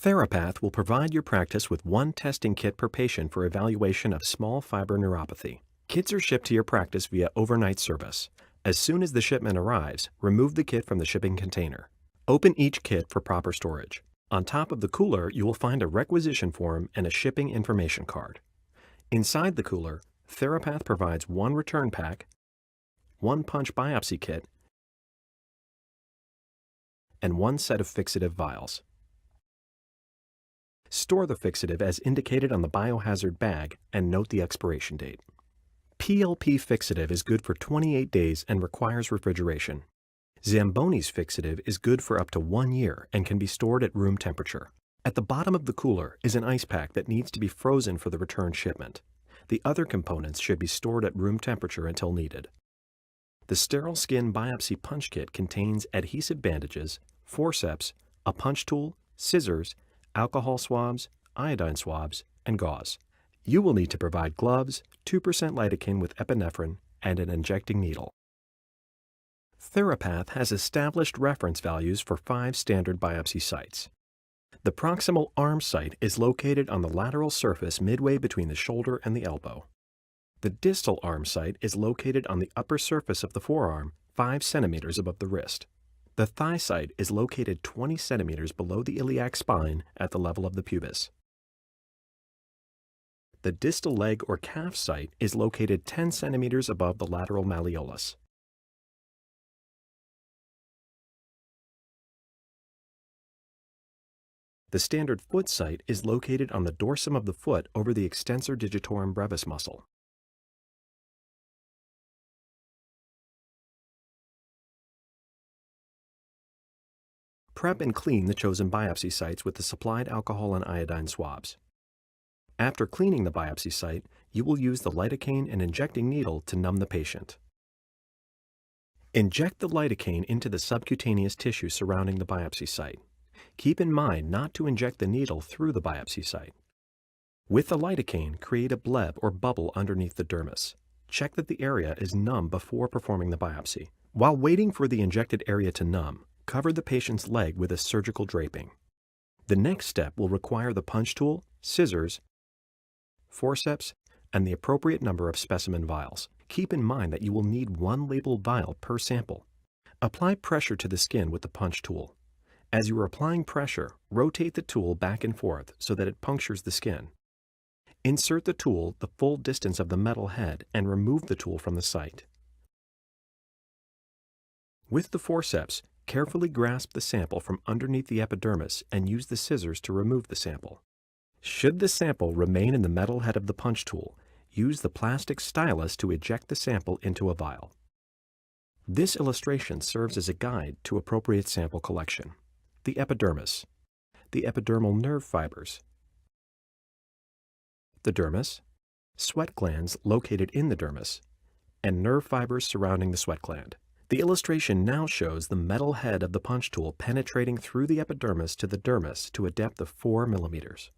Therapath will provide your practice with one testing kit per patient for evaluation of small fiber neuropathy. Kits are shipped to your practice via overnight service. As soon as the shipment arrives, remove the kit from the shipping container. Open each kit for proper storage. On top of the cooler, you will find a requisition form and a shipping information card. Inside the cooler, Therapath provides one return pack, one punch biopsy kit, and one set of fixative vials. Store the fixative as indicated on the biohazard bag and note the expiration date. PLP fixative is good for 28 days and requires refrigeration. Zamboni's fixative is good for up to 1 year and can be stored at room temperature. At the bottom of the cooler is an ice pack that needs to be frozen for the return shipment. The other components should be stored at room temperature until needed. The sterile skin biopsy punch kit contains adhesive bandages, forceps, a punch tool, scissors, alcohol swabs, iodine swabs, and gauze. You will need to provide gloves, 2% lidocaine with epinephrine, and an injecting needle. Therapath has established reference values for 5 standard biopsy sites. The proximal arm site is located on the lateral surface midway between the shoulder and the elbow. The distal arm site is located on the upper surface of the forearm, 5 centimeters above the wrist. The thigh site is located 20 centimeters below the iliac spine at the level of the pubis. The distal leg or calf site is located 10 centimeters above the lateral malleolus. The standard foot site is located on the dorsum of the foot over the extensor digitorum brevis muscle. Prep and clean the chosen biopsy sites with the supplied alcohol and iodine swabs. After cleaning the biopsy site, you will use the lidocaine and injecting needle to numb the patient. Inject the lidocaine into the subcutaneous tissue surrounding the biopsy site. Keep in mind not to inject the needle through the biopsy site. With the lidocaine, create a bleb or bubble underneath the dermis. Check that the area is numb before performing the biopsy. While waiting for the injected area to numb, cover the patient's leg with a surgical draping. The next step will require the punch tool, scissors, forceps, and the appropriate number of specimen vials. Keep in mind that you will need 1 labeled vial per sample. Apply pressure to the skin with the punch tool. As you are applying pressure, rotate the tool back and forth so that it punctures the skin. Insert the tool the full distance of the metal head and remove the tool from the site. With the forceps, carefully grasp the sample from underneath the epidermis and use the scissors to remove the sample. Should the sample remain in the metal head of the punch tool, use the plastic stylus to eject the sample into a vial. This illustration serves as a guide to appropriate sample collection. The epidermis, the epidermal nerve fibers, the dermis, sweat glands located in the dermis, and nerve fibers surrounding the sweat gland. The illustration now shows the metal head of the punch tool penetrating through the epidermis to the dermis to a depth of 4 millimeters.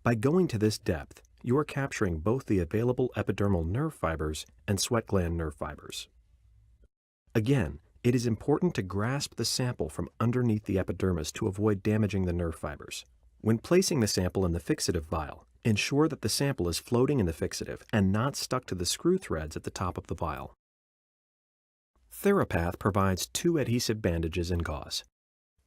By going to this depth, you are capturing both the available epidermal nerve fibers and sweat gland nerve fibers. Again, it is important to grasp the sample from underneath the epidermis to avoid damaging the nerve fibers. When placing the sample in the fixative vial, ensure that the sample is floating in the fixative and not stuck to the screw threads at the top of the vial. Therapath provides 2 adhesive bandages and gauze.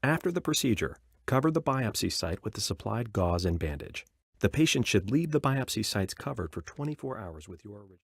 After the procedure, cover the biopsy site with the supplied gauze and bandage. The patient should leave the biopsy sites covered for 24 hours with your original.